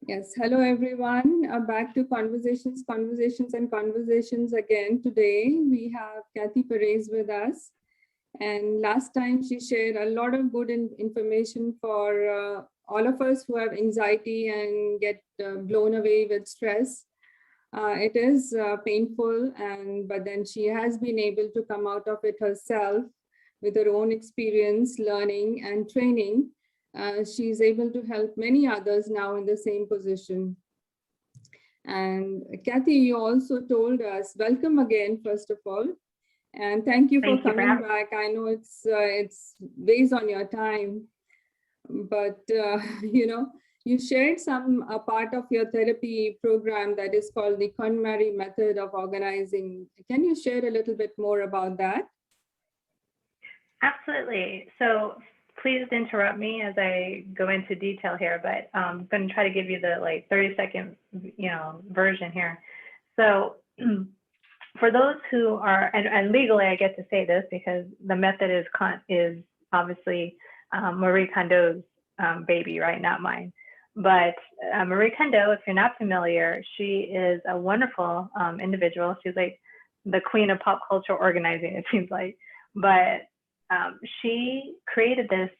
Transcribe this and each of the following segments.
Yes, hello everyone. Back to conversations again. Today we have Cathy Perez with us. And last time she shared a lot of good information for all of us who have anxiety and get blown away with stress. It is painful, but then she has been able to come out of it herself with her own experience, learning, and training. She's able to help many others now in the same position. And Cathy, you also told us, welcome again, first of all, and thank you for coming back. I know it's based on your time, but you shared some part of your therapy program that is called the KonMari Method of Organizing. Can you share a little bit more about that? Absolutely. So please interrupt me as I go into detail here, but I'm going to try to give you the 30-second version here. So for those who are, and legally I get to say this because the method is obviously Marie Kondo's baby, right? Not mine. But Marie Kondo, if you're not familiar, she is a wonderful individual. She's like the queen of pop culture organizing, it seems like. But she created this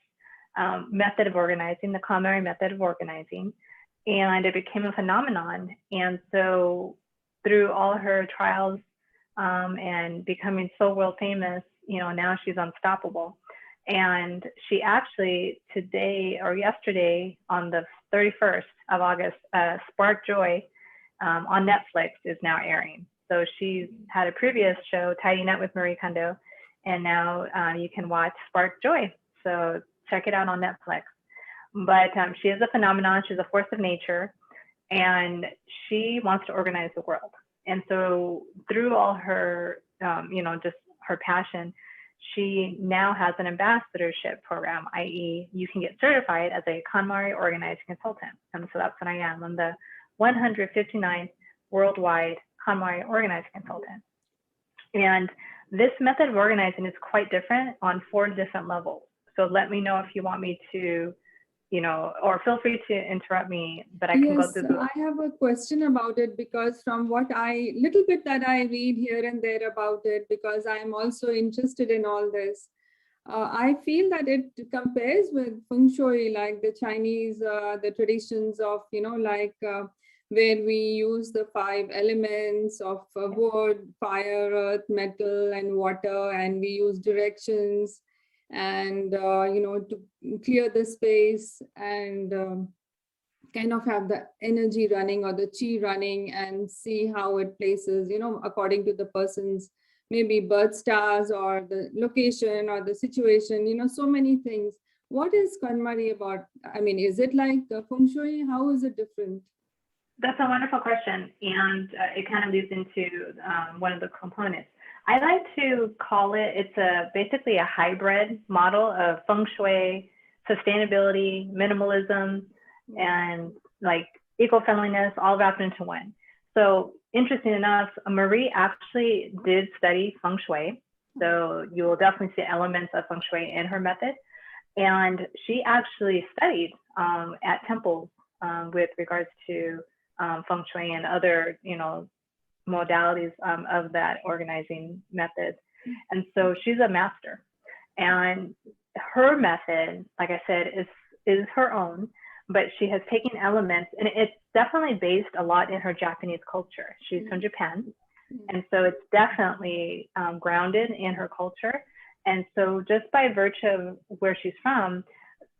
method of organizing, the KonMari Method of Organizing, and it became a phenomenon. And so through all her trials and becoming so world famous, now she's unstoppable. And she actually today or yesterday on the 31st of August, Spark Joy on Netflix is now airing. So she's had a previous show, Tidying Up with Marie Kondo, and now you can watch Spark Joy. So check it out on Netflix. But she is a phenomenon. She's a force of nature, and she wants to organize the world. And so through all her, just her passion, she now has an ambassadorship program, i.e. you can get certified as a KonMari Organizing Consultant. And so that's what I am. I'm the 159th worldwide KonMari Organizing Consultant. And this method of organizing is quite different on 4 different levels. So let me know if you want me to, or feel free to interrupt me, but I can go through. I have a question about it because from what little bit that I read here and there about it, because I'm also interested in all this. I feel that it compares with feng shui, like the Chinese, the traditions of, where we use the 5 elements of wood, fire, earth, metal, and water, and we use directions and, to clear the space and kind of have the energy running or the chi running and see how it places, according to the person's maybe birth stars or the location or the situation, so many things. What is KonMari about? I mean, is it like feng shui? How is it different? That's a wonderful question. And it kind of leads into one of the components. I like to call it's basically a hybrid model of feng shui, sustainability, minimalism, and eco-friendliness all wrapped into one. So interesting enough, Marie actually did study feng shui. So you will definitely see elements of feng shui in her method. And she actually studied at temples with regards to feng shui and other, modalities of that organizing method. And so she's a master. And her method, like I said, is her own, but she has taken elements, and it's definitely based a lot in her Japanese culture. She's from Japan. And so it's definitely grounded in her culture. And so just by virtue of where she's from,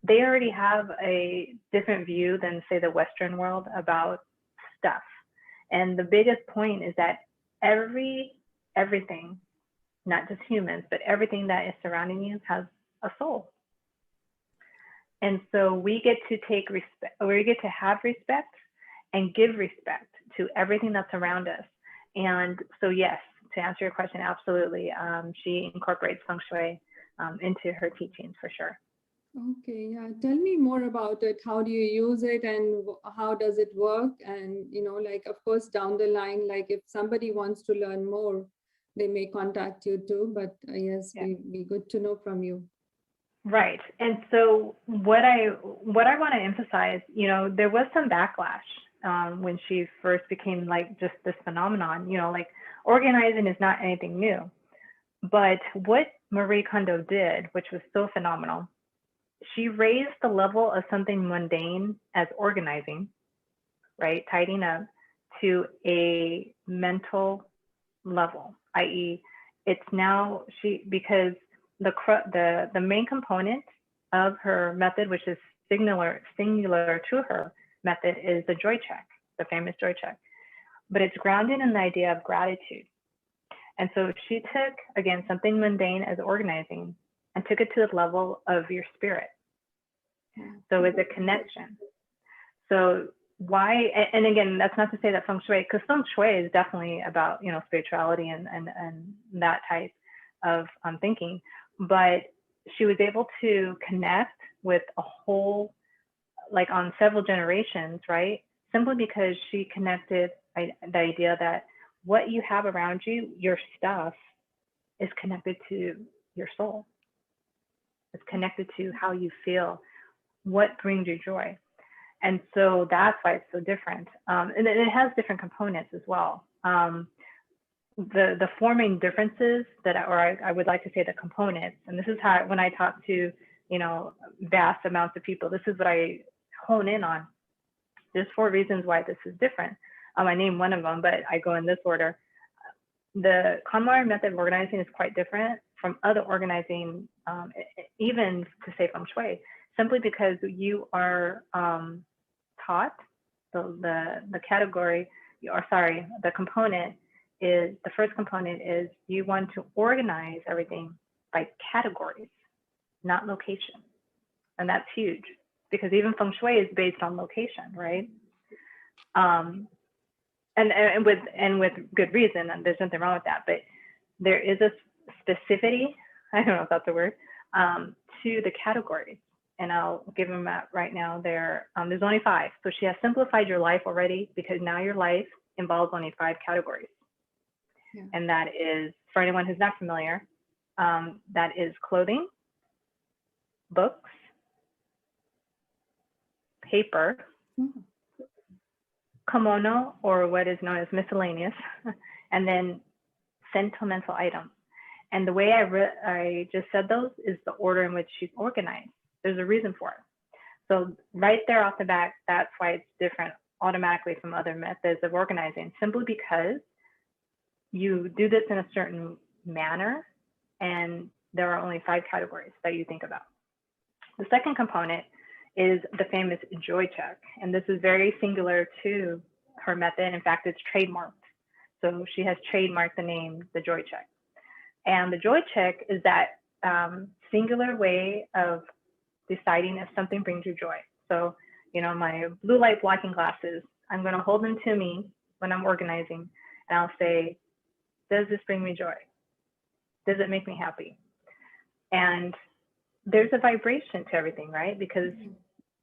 they already have a different view than, say, the Western world about stuff. And the biggest point is that everything, not just humans, but everything that is surrounding you has a soul. And so we get to take respect, we get to have respect and give respect to everything that's around us. And so, yes, to answer your question, absolutely. She incorporates feng shui into her teachings for sure. Okay, yeah. Tell me more about it. How do you use it and how does it work? And, of course, down the line, if somebody wants to learn more, they may contact you too. But yes, it'd be good to know from you. Right. And so what I want to emphasize, there was some backlash when she first became like just this phenomenon, like organizing is not anything new. But what Marie Kondo did, which was so phenomenal, she raised the level of something mundane as organizing, right, tidying up, to a mental level, i.e., it's now because the main component of her method, which is singular to her method, is the joy check, the famous joy check. But it's grounded in the idea of gratitude. And so she took, again, something mundane as organizing and took it to the level of your spirit. So it's a connection. So why, and again, that's not to say that feng shui, because feng shui is definitely about, spirituality and that type of thinking. But she was able to connect with a whole, like on several generations, right? Simply because she connected the idea that what you have around you, your stuff, is connected to your soul. It's connected to how you feel, what brings you joy. And so that's why it's so different. And it has different components as well. The forming differences I would like to say the components, and this is how, when I talk to, vast amounts of people, this is what I hone in on. There's 4 reasons why this is different. I named one of them, but I go in this order. The KonMari method of organizing is quite different from other organizing, even to say feng shui, simply because you are taught the category, or sorry, the component is, the first component is you want to organize everything by categories, not location. And that's huge, because even feng shui is based on location, right? And with good reason, and there's nothing wrong with that, but there is a specificity, I don't know if that's a word, to the categories. And I'll give them that right now. There's only 5. So she has simplified your life already, because now your life involves only 5 categories. Yeah. And that is, for anyone who's not familiar, that is clothing, books, paper, kimono, or what is known as miscellaneous, and then sentimental items. And the way I just said those is the order in which she's organized. There's a reason for it. So right there off the bat, that's why it's different automatically from other methods of organizing, simply because you do this in a certain manner, and there are only 5 categories that you think about. The second component is the famous joy check. And this is very singular to her method. In fact, it's trademarked. So she has trademarked the name, the joy check. And the joy check is that singular way of deciding if something brings you joy. So, my blue light blocking glasses, I'm going to hold them to me when I'm organizing, and I'll say, does this bring me joy? Does it make me happy? And there's a vibration to everything, right? Because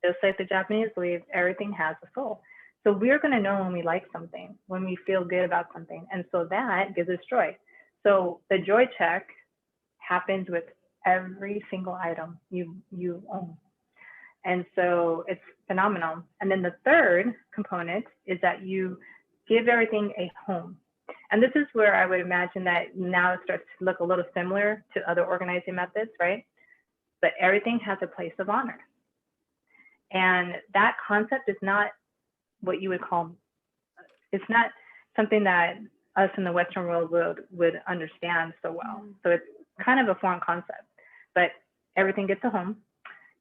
just like the Japanese believe, everything has a soul. So we're going to know when we like something, when we feel good about something. And so that gives us joy. So the joy check happens with every single item you own. And so it's phenomenal. And then the third component is that you give everything a home. And this is where I would imagine that now it starts to look a little similar to other organizing methods, right? But everything has a place of honor. And that concept is not what you would call, it's not something that us in the Western world would understand so well. So it's kind of a foreign concept, but everything gets a home.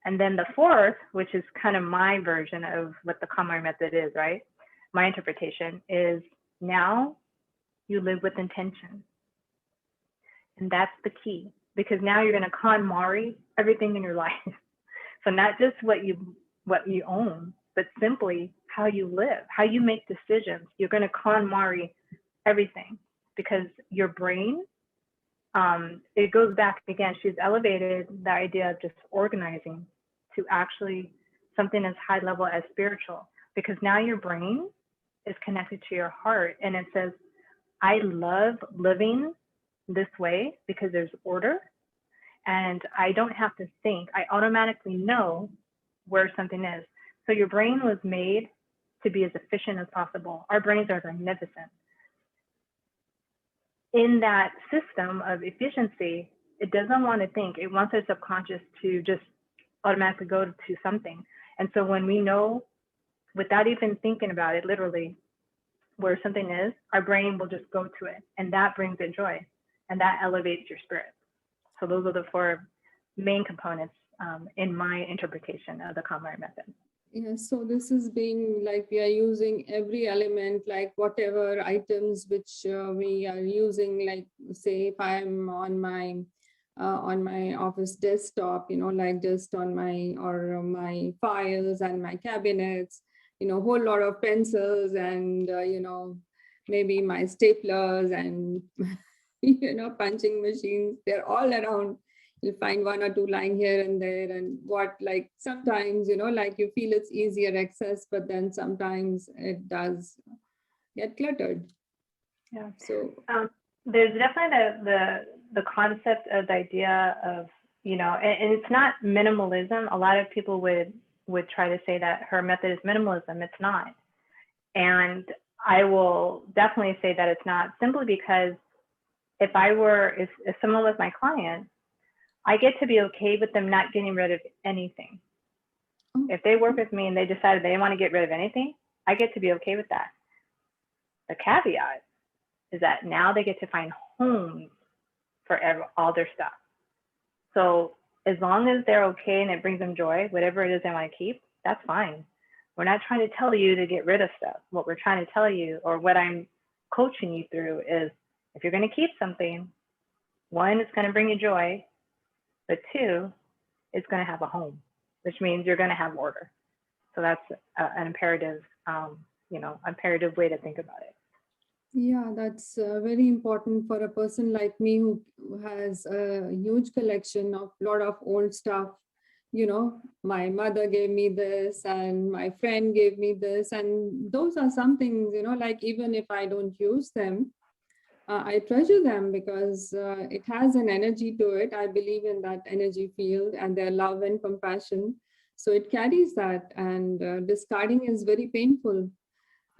And then the fourth, which is kind of my version of what the KonMari method is, right? My interpretation is, now you live with intention. And that's the key, because now you're going to KonMari everything in your life. So not just what you own, but simply how you live, how you make decisions. You're going to KonMari everything, because your brain, it goes back again, she's elevated the idea of just organizing to actually something as high level as spiritual, because now your brain is connected to your heart, and it says, I love living this way because there's order, and I don't have to think. I automatically know where something is. So your brain was made to be as efficient as possible. Our brains are magnificent. In that system of efficiency, it doesn't want to think. It wants our subconscious to just automatically go to something. And so when we know, without even thinking about it, literally, where something is, our brain will just go to it. And that brings in joy. And that elevates your spirit. So those are the four main components in my interpretation of the KonMari method. Yeah, so this is being like we are using every element, like whatever items which we are using, like say if I'm on my office desktop, like just on my files and my cabinets, whole lot of pencils and maybe my staplers and punching machines, they're all around. You'll find one or two lying here and there, and like sometimes, like you feel it's easier access, but then sometimes it does get cluttered. Yeah. So there's definitely the concept of the idea of, and it's not minimalism. A lot of people would try to say that her method is minimalism. It's not. And I will definitely say that it's not, simply because if someone was my client, I get to be okay with them not getting rid of anything. If they work with me and they decided they want to get rid of anything, I get to be okay with that. The caveat is that now they get to find homes for all their stuff. So as long as they're okay and it brings them joy, whatever it is they want to keep, that's fine. We're not trying to tell you to get rid of stuff. What we're trying to tell you, or what I'm coaching you through, is if you're going to keep something, one, it's going to bring you joy, but two, it's going to have a home, which means you're going to have order. So that's an imperative, imperative way to think about it. Yeah, that's very important for a person like me who has a huge collection of lot of old stuff. My mother gave me this and my friend gave me this, and those are some things, like even if I don't use them, I treasure them because it has an energy to it. I believe in that energy field and their love and compassion. So it carries that, and discarding is very painful.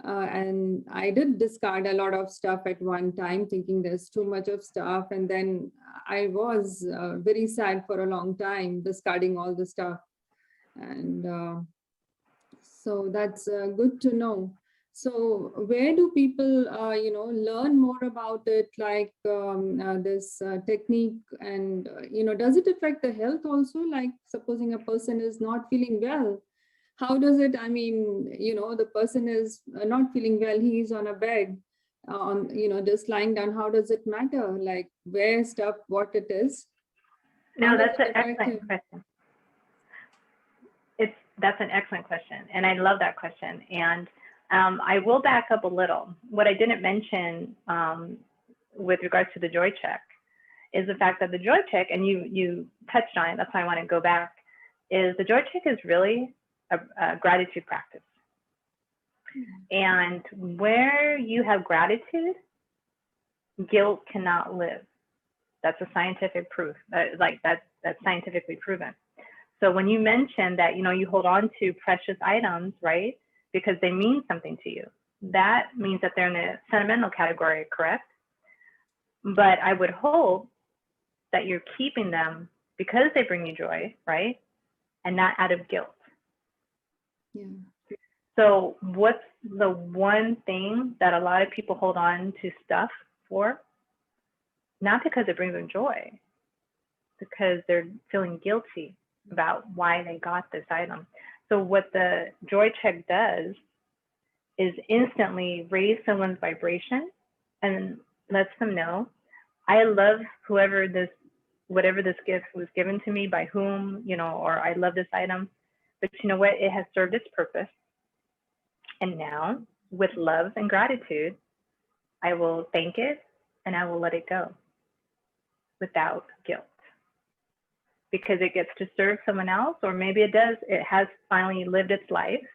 And I did discard a lot of stuff at one time, thinking there's too much of stuff. And then I was very sad for a long time, discarding all the stuff. And so that's good to know. So where do people, learn more about it, like this technique? And, does it affect the health also? Like supposing a person is not feeling well, how does it, the person is not feeling well, he's on a bed, just lying down. How does it matter? Like where stuff, what it is? No, that's an excellent question. That's an excellent question. And I love that question. And I will back up a little. What I didn't mention with regards to the joy check is the fact that the joy check, and you touched on it, that's why I want to go back, is the joy check is really a gratitude practice. And where you have gratitude, guilt cannot live. That's a scientific proof. That's scientifically proven. So when you mention that, you hold on to precious items, right, because they mean something to you, that means that they're in the sentimental category, correct? But I would hope that you're keeping them because they bring you joy, right, and not out of guilt. Yeah. So what's the one thing that a lot of people hold on to stuff for? Not because it brings them joy, because they're feeling guilty about why they got this item. So what the joy check does is instantly raise someone's vibration and lets them know, I love whatever this gift was given to me, by whom, or I love this item, but you know what, it has served its purpose. And now, with love and gratitude, I will thank it and I will let it go without guilt, because it gets to serve someone else, or maybe it has finally lived its life,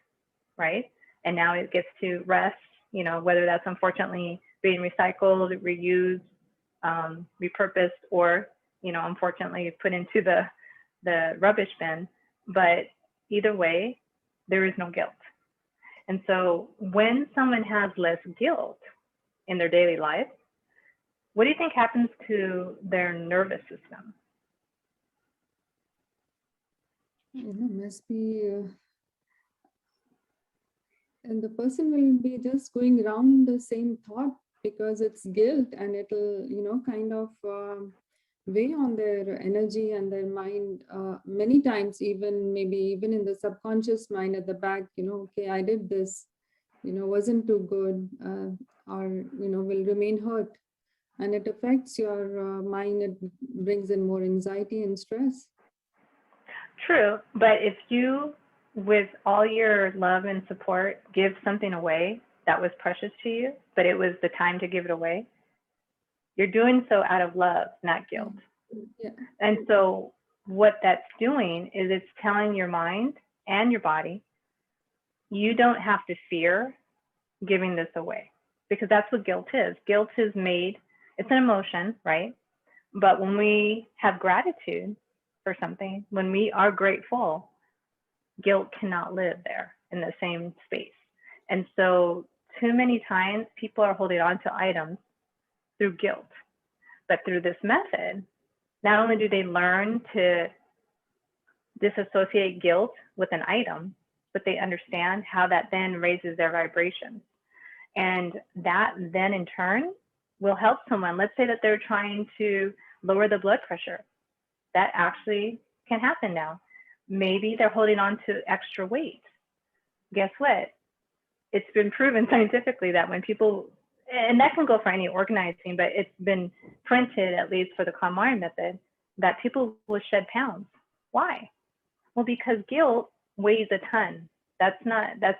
right? And now it gets to rest, whether that's unfortunately being recycled, reused, repurposed, or, unfortunately put into the rubbish bin. But either way, there is no guilt. And so when someone has less guilt in their daily life, what do you think happens to their nervous system? Must be, and the person will be just going around the same thought because it's guilt, and it'll, kind of weigh on their energy and their mind many times, maybe even in the subconscious mind at the back, okay, I did this, wasn't too good, or, will remain hurt. And it affects your mind. It brings in more anxiety and stress. True, but if you, with all your love and support, give something away that was precious to you, but it was the time to give it away, you're doing so out of love, not guilt. Yeah. And so what that's doing is it's telling your mind and your body, you don't have to fear giving this away, because that's what guilt is. Guilt is made, it's an emotion, right? But when we have gratitude for something, when we are grateful, guilt cannot live there in the same space. And so too many times people are holding on to items through guilt. But through this method, not only do they learn to disassociate guilt with an item, but they understand how that then raises their vibration. And that then in turn will help someone. Let's say that they're trying to lower the blood pressure. That actually can happen now. Maybe they're holding on to extra weight. Guess what? It's been proven scientifically that when people, and that can go for any organizing, but it's been printed, at least for the KonMari method, that people will shed pounds. Why? Well, because guilt weighs a ton. That's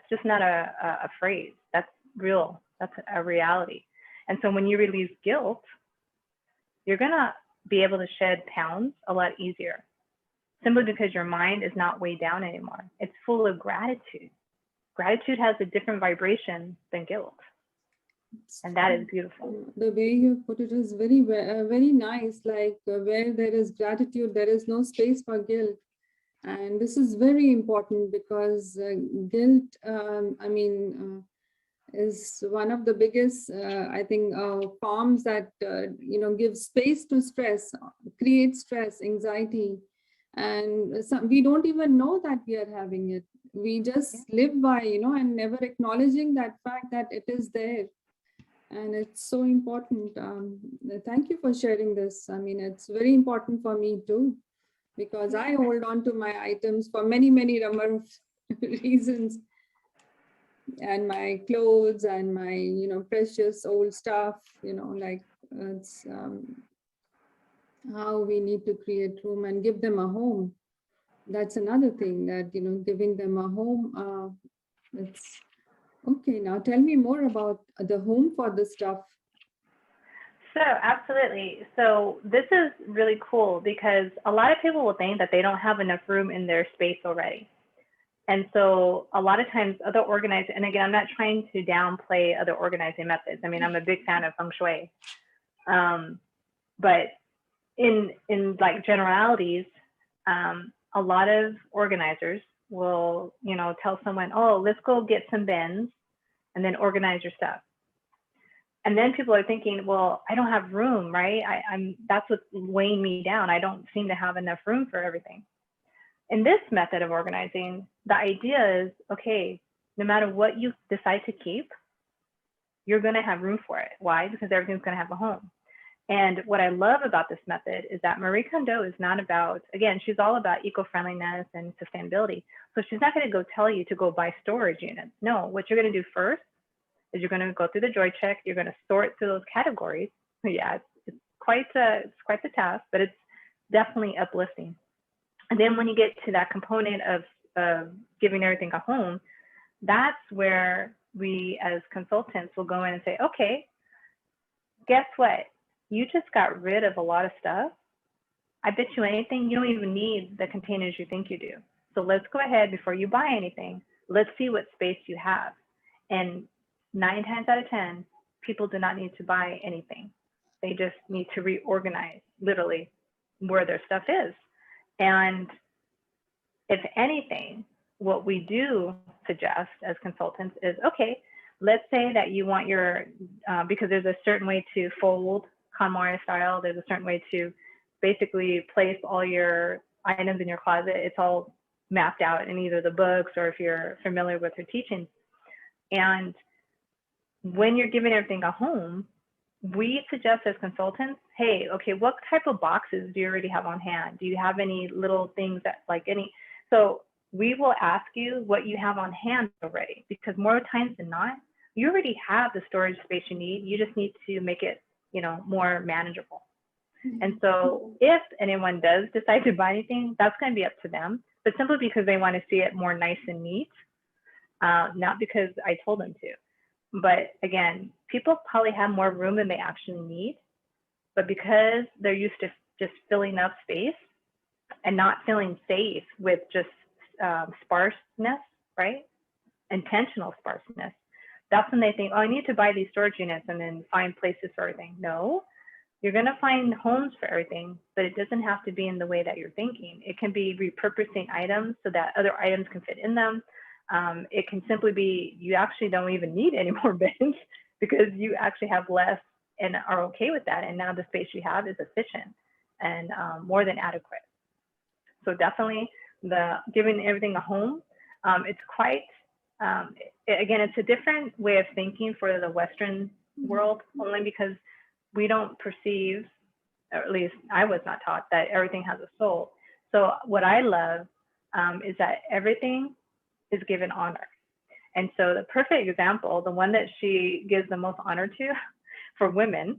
just not a phrase. That's real. That's a reality. And so when you release guilt, you're gonna be able to shed pounds a lot easier, simply because your mind is not weighed down anymore. It's full of gratitude. Gratitude has a different vibration than guilt. And that is beautiful. The way you put it is very, very nice. Like where there is gratitude, there is no space for guilt. And this is very important because guilt, is one of the biggest, I think, forms that, give space to stress, create stress, anxiety. And we don't even know that we are having it. We just live by, and never acknowledging that fact that it is there. And it's so important. Thank you for sharing this. I mean, it's very important for me too, because I hold on to my items for many, many number of reasons. And my clothes and my, precious old stuff, it's how we need to create room and give them a home. That's another thing that, giving them a home, it's okay. Now tell me more about the home for the stuff. So absolutely. So this is really cool because a lot of people will think that they don't have enough room in their space already. And so a lot of times other organizing, and again, I'm not trying to downplay other organizing methods. I mean, I'm a big fan of feng shui. But in like generalities, a lot of organizers will, tell someone, oh, let's go get some bins and then organize your stuff. And then people are thinking, well, I don't have room, right? That's what's weighing me down. I don't seem to have enough room for everything. In this method of organizing, the idea is, okay, no matter what you decide to keep, you're going to have room for it. Why? Because everything's going to have a home. And what I love about this method is that Marie Kondo is not about, again, she's all about eco-friendliness and sustainability. So she's not going to go tell you to go buy storage units. No, what you're going to do first is you're going to go through the joy check. You're going to sort through those categories. Yeah, it's quite the task, but it's definitely uplifting. And then when you get to that component of giving everything a home, that's where we as consultants will go in and say, okay, guess what? You just got rid of a lot of stuff. I bet you anything, you don't even need the containers you think you do. So let's go ahead before you buy anything. Let's see what space you have. And 9 times out of 10, people do not need to buy anything. They just need to reorganize, literally where their stuff is. And if anything, what we do suggest as consultants is, okay, let's say that you want your, because there's a certain way to fold KonMari style, there's a certain way to basically place all your items in your closet. It's all mapped out in either the books or if you're familiar with her teachings. And when you're giving everything a home, we suggest as consultants, hey, okay, what type of boxes do you already have on hand? Do you have any little things that so we will ask you what you have on hand already, because more times than not, you already have the storage space you need. You just need to make it, more manageable. And so if anyone does decide to buy anything, that's going to be up to them, but simply because they want to see it more nice and neat, not because I told them to. But again, people probably have more room than they actually need, but because they're used to just filling up space and not feeling safe with just sparseness, right? Intentional sparseness. That's when they think, oh, I need to buy these storage units and then find places for everything. No, you're going to find homes for everything, but it doesn't have to be in the way that you're thinking. It can be repurposing items so that other items can fit in them. It can simply be you actually don't even need any more bins because you actually have less and are okay with that. And now the space you have is efficient and more than adequate. So definitely giving everything a home. It's quite, again, it's a different way of thinking for the Western world, only because we don't perceive, or at least I was not taught, that everything has a soul. So what I love is that everything is given honor. And so the perfect example, the one that she gives the most honor to for women,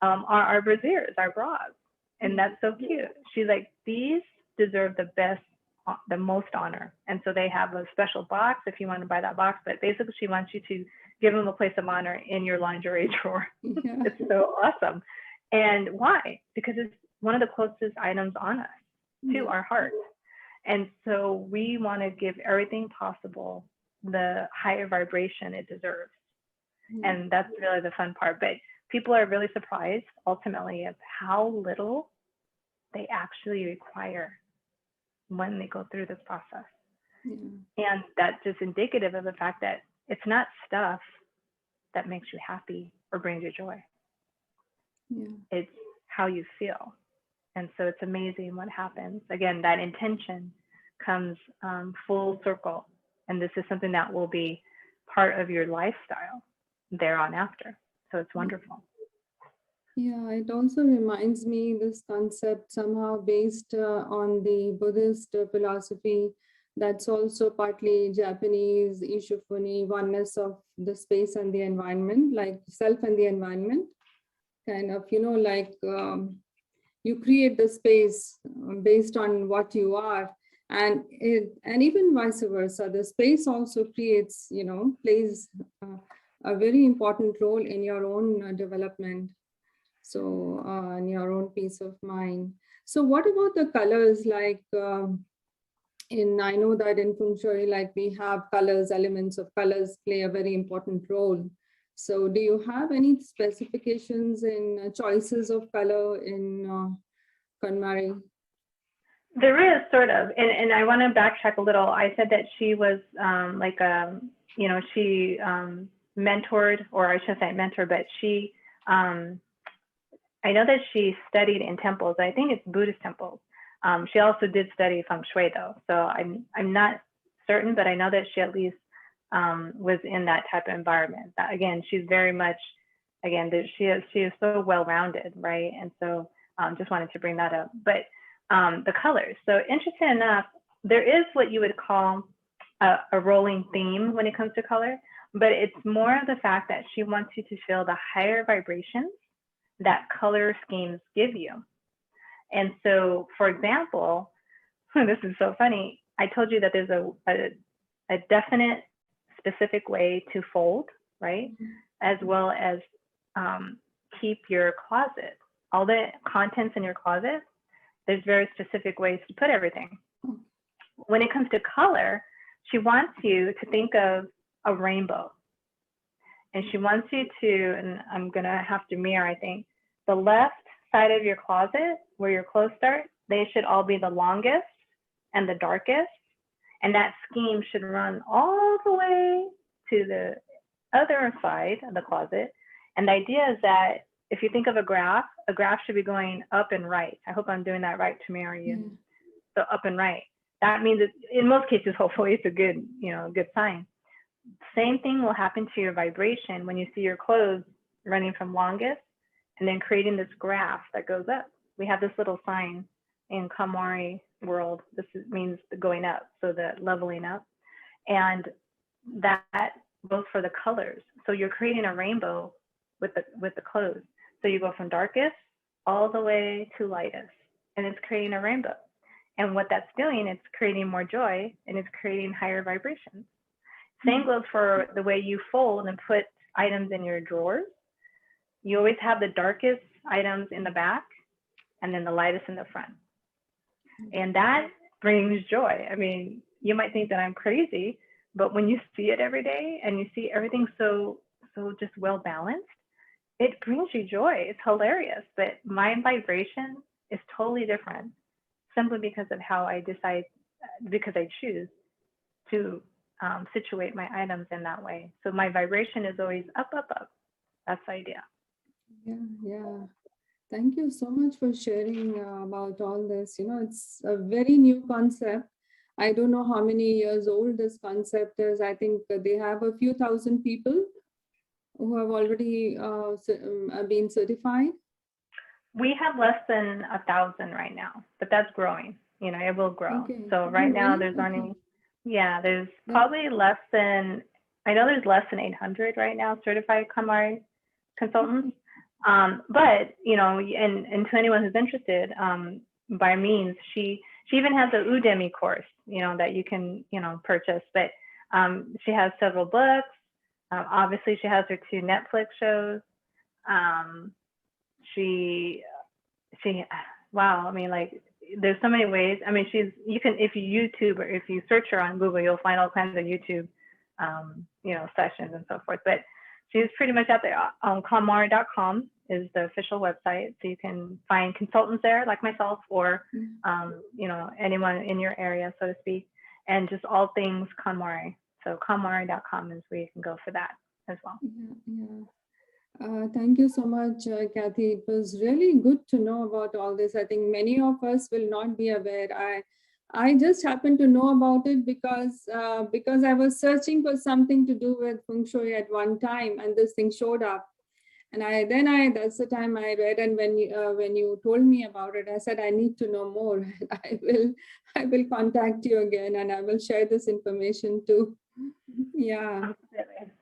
are our brasiers, our bras. And that's so cute. She's like, these deserve the most honor. And so they have a special box if you want to buy that box, but basically she wants you to give them a place of honor in your lingerie drawer. Yeah. It's so awesome. And why? Because it's one of the closest items on us to our heart. And so we want to give everything possible the higher vibration it deserves. And that's really the fun part. But people are really surprised ultimately of how little they actually require when they go through this process. And that's just indicative of the fact that it's not stuff that makes you happy or brings you joy. It's how you feel. And so it's amazing what happens. Again, that intention comes full circle. And this is something that will be part of your lifestyle thereon after. So it's wonderful. Yeah, it also reminds me this concept somehow based on the Buddhist philosophy that's also partly Japanese, Ishufuni, oneness of the space and the environment, like self and the environment, kind of, you create the space based on what you are, and even vice versa. The space also creates, plays a very important role in your own development. So in your own peace of mind. So what about the colors? Like I know that in Feng Shui, like we have colors, elements of colors play a very important role. So do you have any specifications in choices of color in KonMari? There is sort of, and I want to backtrack a little. I said that she was she mentored, or I shouldn't say mentor, but she, I know that she studied in temples. I think it's Buddhist temples. She also did study Feng Shui though. So I'm not certain, but I know that she at least was in that type of environment. Again, she's very much, she is so well-rounded, right? And so just wanted to bring that up. But the colors. So interesting enough, there is what you would call a rolling theme when it comes to color, but it's more of the fact that she wants you to feel the higher vibrations that color schemes give you. And so, for example, this is so funny. I told you that there's a definite, specific way to fold, right? As well as keep your closet. All the contents in your closet, there's very specific ways to put everything. When it comes to color, she wants you to think of a rainbow. And she wants you to, and I'm gonna have to mirror, I think, the left side of your closet where your clothes start, they should all be the longest and the darkest. And that scheme should run all the way to the other side of the closet. And the idea is that if you think of a graph should be going up and right. I hope I'm doing that right, Tamara. You. So up and right. That means it's, in most cases, hopefully it's a good, good sign. Same thing will happen to your vibration when you see your clothes running from longest and then creating this graph that goes up. We have this little sign in KonMari world. This means the going up, so the leveling up. And that goes for the colors. So you're creating a rainbow with the clothes. So you go from darkest all the way to lightest, and it's creating a rainbow. And what that's doing, it's creating more joy, and it's creating higher vibrations. Same goes for the way you fold and put items in your drawers. You always have the darkest items in the back and then the lightest in the front. And that brings joy. I mean, you might think that I'm crazy, but when you see it every day and you see everything so just well balanced, it brings you joy. It's hilarious. But my vibration is totally different simply because of how I decide, because I choose to situate my items in that way. So my vibration is always up, up, up. That's the idea. Yeah. Thank you so much for sharing about all this. It's a very new concept. I don't know how many years old this concept is. I think they have a few thousand people who have already been certified. We have less than 1,000 right now, but that's growing. It will grow. Okay. So right now Really? there's only, there's probably less than, I know there's less than 800 right now certified KonMari consultants. But and to anyone who's interested, by means, she even has a Udemy course, that you can purchase. But she has several books. Obviously, she has her 2 Netflix shows. Wow. I mean, like, there's so many ways. I mean, if you YouTube or if you search her on Google, you'll find all kinds of YouTube, sessions and so forth. But she's pretty much out there. KonMari.com is the official website. So you can find consultants there like myself or, anyone in your area, so to speak, and just all things KonMari. So KonMari.com is where you can go for that as well. Thank you so much, Cathy. It was really good to know about all this. I think many of us will not be aware. I just happened to know about it because I was searching for something to do with feng shui at one time, and this thing showed up. And that's the time I read. And when you told me about it, I said, I need to know more. I will contact you again, and I will share this information too. Yeah.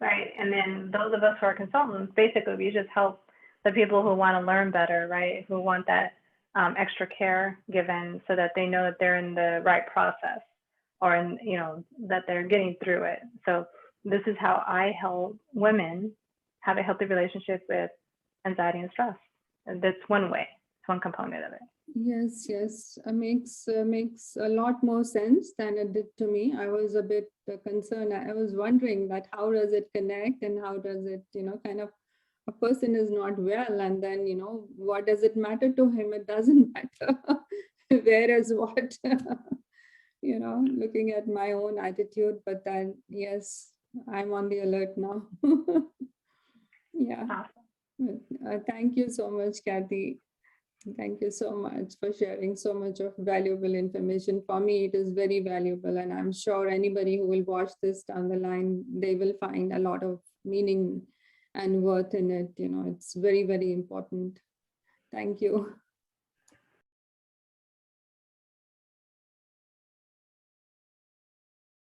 Right. And then those of us who are consultants, basically, we just help the people who want to learn better, right? Who want that extra care given so that they know that they're in the right process or that they're getting through it. So this is how I help women have a healthy relationship with anxiety and stress. And that's one way. It's one component of it. Yes. Makes a lot more sense than it did to me. I was a bit concerned. I was wondering that how does it connect and how does it, kind of, a person is not well and then, what does it matter to him? It doesn't matter. Whereas what, looking at my own attitude, but then, yes, I'm on the alert now. Yeah. Awesome. Thank you so much, Cathy. Thank you so much for sharing so much of valuable information. For me, it is very valuable, and I'm sure anybody who will watch this down the line, they will find a lot of meaning and worth in it. It's very, very important. Thank you.